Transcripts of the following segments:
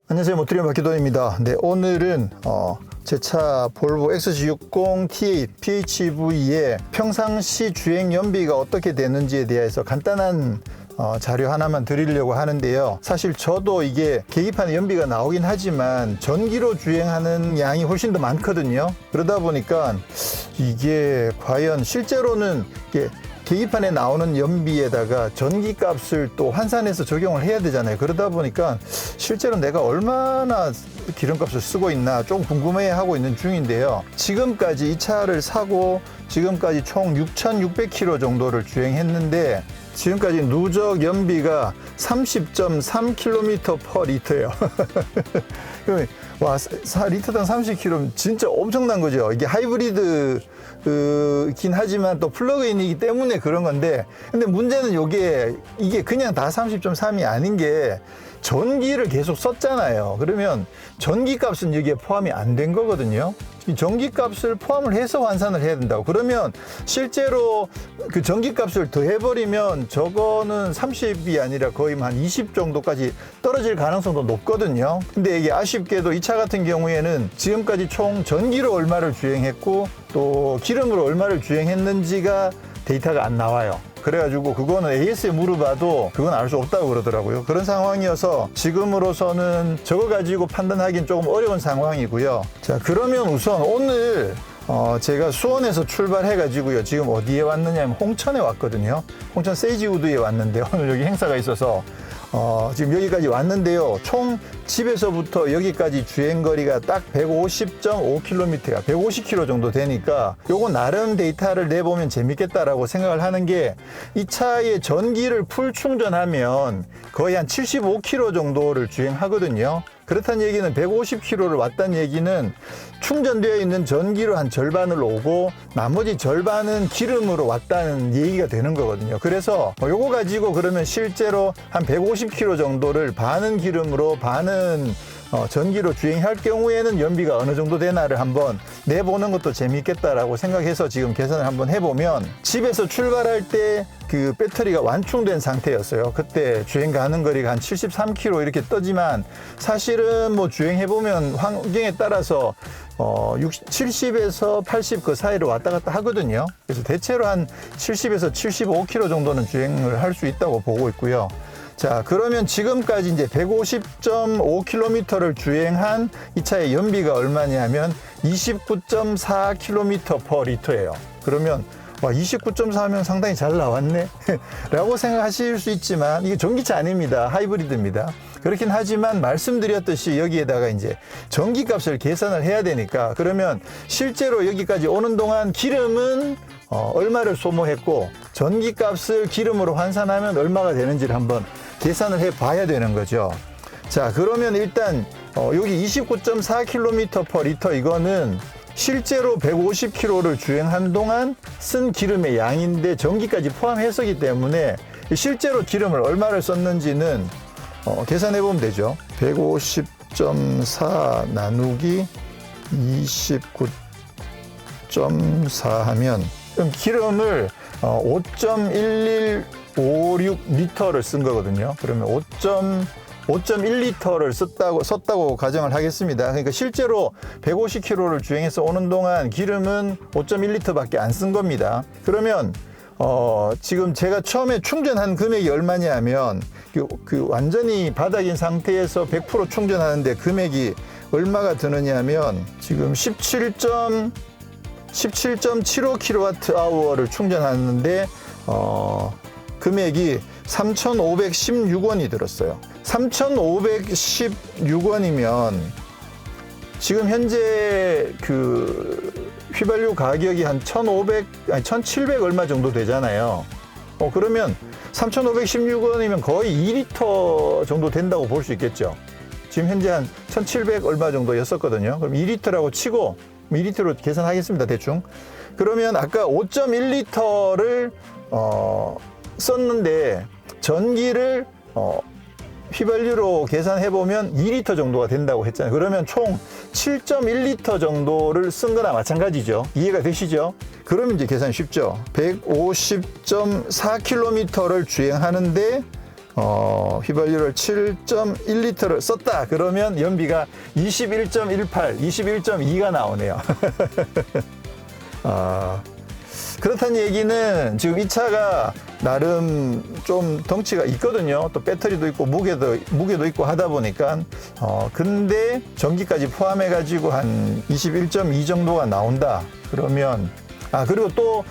안녕하세요. 모트리온 박기돈입니다. 네, 오늘은 제 차 볼보 XC60 T8 PHEV의 평상시 주행 연비가 어떻게 되는지에 대해서 간단한 자료 하나만 드리려고 하는데요. 사실 저도 이게 계기판에 연비가 나오긴 하지만 전기로 주행하는 양이 훨씬 더 많거든요. 그러다 보니까 이게 과연 실제로는 이게 계기판에 나오는 연비에다가 전기값을 또 환산해서 적용을 해야 되잖아요. 그러다 보니까 실제로 내가 얼마나 기름값을 쓰고 있나 좀 궁금해하고 있는 중인데요. 지금까지 이 차를 사고 지금까지 총 6,600km 정도를 주행했는데 지금까지 누적 연비가 30.3km/L예요. 와, 리터당 30km 진짜 엄청난 거죠. 이게 하이브리드 긴 하지만 또 플러그인이기 때문에 그런 건데, 근데 문제는 이게 그냥 다 30.3이 아닌 게 전기를 계속 썼잖아요. 그러면 전기값은 여기에 포함이 안 된 거거든요. 전기값을 포함을 해서 환산을 해야 된다고. 그러면 실제로 그 전기값을 더해버리면 저거는 30이 아니라 거의 한 20 정도까지 떨어질 가능성도 높거든요. 근데 이게 아쉽게도 이 차 같은 경우에는 지금까지 총 전기로 얼마를 주행했고 또 기름으로 얼마를 주행했는지가 데이터가 안 나와요. 그래가지고 그거는 AS에 물어봐도 그건 알 수 없다고 그러더라고요. 그런 상황이어서 지금으로서는 저거 가지고 판단하기는 조금 어려운 상황이고요. 자, 그러면 우선 오늘 제가 수원에서 출발해가지고요. 지금 어디에 왔느냐면 홍천에 왔거든요. 홍천 세이지우드에 왔는데 오늘 여기 행사가 있어서 지금 여기까지 왔는데요. 총 집에서부터 여기까지 주행거리가 딱 150.5km야. 150km 정도 되니까 요거 나름 데이터를 내보면 재밌겠다라고 생각을 하는 게, 이 차의 전기를 풀 충전하면 거의 한 75km 정도를 주행하거든요. 그렇다는 얘기는 150km를 왔다는 얘기는 충전되어 있는 전기로 한 절반을 오고 나머지 절반은 기름으로 왔다는 얘기가 되는 거거든요. 그래서 요거 가지고 그러면 실제로 한 150km 정도를 반은 기름으로 반은 전기로 주행할 경우에는 연비가 어느 정도 되나를 한번 내보는 것도 재미있겠다라고 생각해서 지금 계산을 한번 해보면, 집에서 출발할 때 그 배터리가 완충된 상태였어요. 그때 주행 가는 거리가 한 73km 이렇게 떠지만 사실은 뭐 주행해보면 환경에 따라서 70에서 80 그 사이를 왔다 갔다 하거든요. 그래서 대체로 한 70에서 75km 정도는 주행을 할 수 있다고 보고 있고요. 자, 그러면 지금까지 이제 150.5km를 주행한 이 차의 연비가 얼마냐면 29.4km/L예요. 그러면 와, 29.4면 상당히 잘 나왔네 라고 생각하실 수 있지만 이게 전기차 아닙니다. 하이브리드입니다. 그렇긴 하지만 말씀드렸듯이 여기에다가 이제 전기값을 계산을 해야 되니까, 그러면 실제로 여기까지 오는 동안 기름은 얼마를 소모했고 전기값을 기름으로 환산하면 얼마가 되는지를 한번 계산을 해 봐야 되는 거죠. 자, 그러면 일단 여기 29.4km/L 이거는 실제로 150km를 주행한 동안 쓴 기름의 양인데 전기까지 포함해서기 때문에 실제로 기름을 얼마를 썼는지는 계산해 보면 되죠. 150.4 나누기 29.4 하면 그럼 기름을 5.1156리터를 쓴 거거든요. 그러면 5.1리터를 썼다고 가정을 하겠습니다. 그러니까 실제로 150km를 주행해서 오는 동안 기름은 5.1리터밖에 안 쓴 겁니다. 그러면 지금 제가 처음에 충전한 금액이 얼마냐 면 그 완전히 바닥인 상태에서 100% 충전하는데 금액이 얼마가 드느냐면 지금 17.75kWh를 충전하는데 금액이 3,516원이 들었어요. 3,516원이면 지금 현재 그 휘발유 가격이 한 1,700 얼마 정도 되잖아요. 그러면 3,516원이면 거의 2리터 정도 된다고 볼 수 있겠죠. 지금 현재 한 1,700 얼마 정도였었거든요. 그럼 2리터라고 치고 2리터로 계산하겠습니다. 대충. 그러면 아까 5.1리터를 썼는데 전기를 휘발유로 계산해보면 2리터 정도가 된다고 했잖아요. 그러면 총 7.1리터 정도를 쓴 거나 마찬가지죠. 이해가 되시죠? 그러면 이제 계산이 쉽죠. 150.4km를 주행하는데 휘발유를 7.1리터를 썼다. 그러면 연비가 21.18, 21.2가 나오네요. 그렇다는 얘기는 지금 이 차가 나름 좀 덩치가 있거든요. 또 배터리도 있고 무게도 있고 하다 보니까 근데 전기까지 포함해 가지고 한 21.2 정도가 나온다. 그러면 그리고 또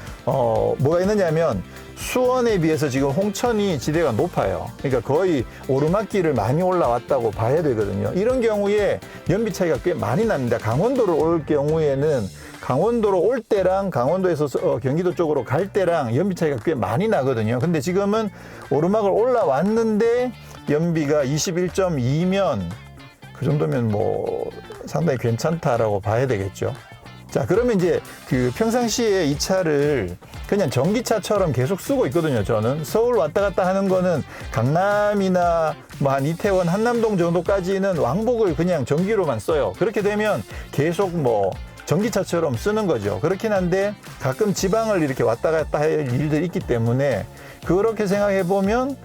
뭐가 있느냐면 수원에 비해서 지금 홍천이 지대가 높아요. 그러니까 거의 오르막길을 많이 올라왔다고 봐야 되거든요. 이런 경우에 연비 차이가 꽤 많이 납니다. 강원도를 올 경우에는 강원도로 올 때랑 강원도에서 경기도 쪽으로 갈 때랑 연비 차이가 꽤 많이 나거든요. 근데 지금은 오르막을 올라왔는데 연비가 21.2면 그 정도면 뭐 상당히 괜찮다라고 봐야 되겠죠. 자, 그러면 이제 그 평상시에 이 차를 그냥 전기차처럼 계속 쓰고 있거든요. 저는 서울 왔다 갔다 하는 거는 강남이나 뭐 한 이태원, 한남동 정도까지는 왕복을 그냥 전기로만 써요. 그렇게 되면 계속 뭐 전기차처럼 쓰는 거죠. 그렇긴 한데 가끔 지방을 이렇게 왔다 갔다 할 일들이 있기 때문에 그렇게 생각해 보면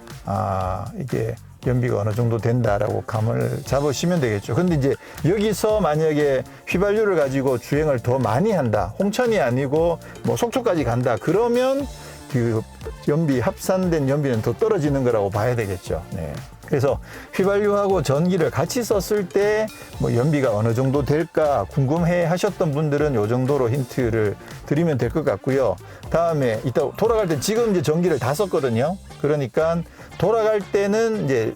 이게 연비가 어느 정도 된다라고 감을 잡으시면 되겠죠. 근데 이제 여기서 만약에 휘발유를 가지고 주행을 더 많이 한다. 홍천이 아니고 뭐 속초까지 간다. 그러면 그 연비, 합산된 연비는 더 떨어지는 거라고 봐야 되겠죠. 네. 그래서 휘발유하고 전기를 같이 썼을 때 뭐 연비가 어느 정도 될까 궁금해 하셨던 분들은 요 정도로 힌트를 드리면 될 것 같고요. 다음에 이따 돌아갈 때 지금 이제 전기를 다 썼거든요. 그러니까 돌아갈 때는 이제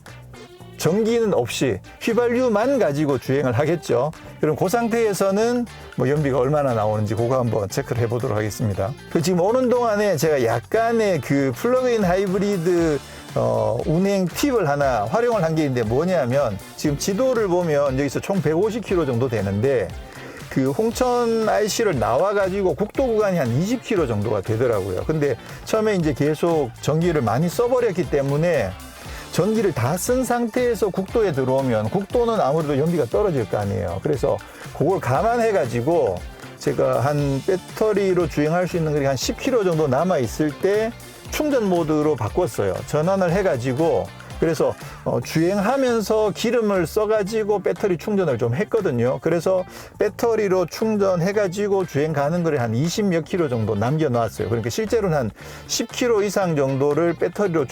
전기는 없이 휘발유만 가지고 주행을 하겠죠. 그럼 그 상태에서는 뭐 연비가 얼마나 나오는지 그거 한번 체크를 해보도록 하겠습니다. 지금 오는 동안에 제가 약간의 그 플러그인 하이브리드 운행 팁을 하나 활용을 한 게 있는데 뭐냐면 지금 지도를 보면 여기서 총 150km 정도 되는데 그 홍천 IC를 나와가지고 국도 구간이 한 20km 정도가 되더라고요. 근데 처음에 이제 계속 전기를 많이 써버렸기 때문에 전기를 다 쓴 상태에서 국도에 들어오면 국도는 아무래도 연비가 떨어질 거 아니에요. 그래서 그걸 감안해가지고 제가 한 배터리로 주행할 수 있는 게 한 10km 정도 남아있을 때 충전 모드로 바꿨어요. 전환을 해가지고 그래서 주행하면서 기름을 써가지고 배터리 충전을 좀 했거든요. 그래서 배터리로 충전해가지고 주행 가는 거를 한 20몇 킬로 정도 남겨놨어요. 그러니까 실제로는 한 10킬로 이상 정도를 배터리로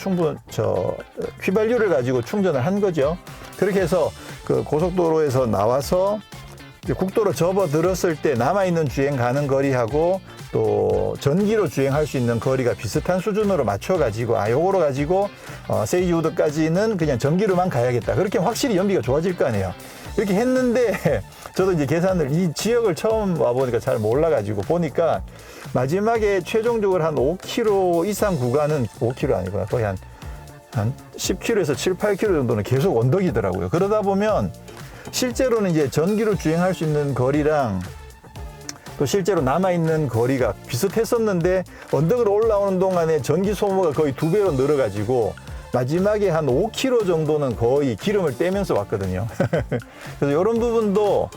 휘발유를 가지고 충전을 한 거죠. 그렇게 해서 그 고속도로에서 나와서 국도로 접어들었을 때 남아있는 주행 가는 거리하고 또 전기로 주행할 수 있는 거리가 비슷한 수준으로 맞춰가지고 요거로 가지고 세이지우드까지는 그냥 전기로만 가야겠다. 그렇게 확실히 연비가 좋아질 거 아니에요. 이렇게 했는데 저도 이제 계산을 이 지역을 처음 와보니까 잘 몰라가지고 보니까 마지막에 최종적으로 한 5km 이상 구간은 5km 아니구나. 거의 한 10km에서 7, 8km 정도는 계속 언덕이더라고요. 그러다 보면 실제로는 이제 전기로 주행할 수 있는 거리랑 또 실제로 남아있는 거리가 비슷했었는데 언덕으로 올라오는 동안에 전기 소모가 거의 2배로 늘어가지고 마지막에 한 5km 정도는 거의 기름을 떼면서 왔거든요. 그래서 이런 부분도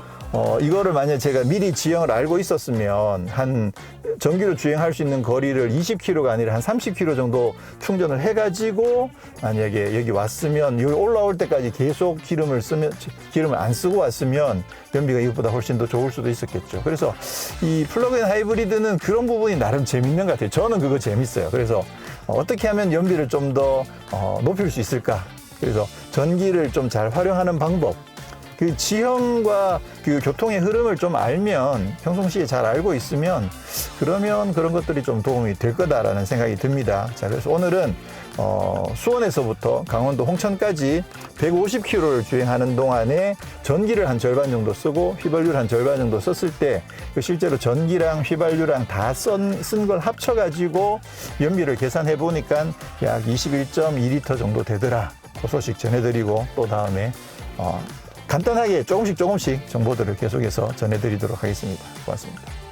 이거를 만약에 제가 미리 지형을 알고 있었으면 한 전기로 주행할 수 있는 거리를 20km가 아니라 한 30km 정도 충전을 해가지고 만약에 여기 왔으면 여기 올라올 때까지 계속 기름을 안 쓰고 왔으면 연비가 이것보다 훨씬 더 좋을 수도 있었겠죠. 그래서 이 플러그인 하이브리드는 그런 부분이 나름 재밌는 것 같아요. 저는 그거 재밌어요. 그래서 어떻게 하면 연비를 좀 더 높일 수 있을까? 그래서 전기를 좀 잘 활용하는 방법. 그 지형과 그 교통의 흐름을 좀 알면 평상시에 잘 알고 있으면 그러면 그런 것들이 좀 도움이 될 거다라는 생각이 듭니다. 자, 그래서 오늘은 수원에서부터 강원도 홍천까지 150km를 주행하는 동안에 전기를 한 절반 정도 쓰고 휘발유를 한 절반 정도 썼을 때 실제로 전기랑 휘발유랑 다 쓴 걸 합쳐가지고 연비를 계산해 보니까 약 21.2리터 정도 되더라. 그 소식 전해드리고 또 다음에 간단하게 조금씩 정보들을 계속해서 전해드리도록 하겠습니다. 고맙습니다.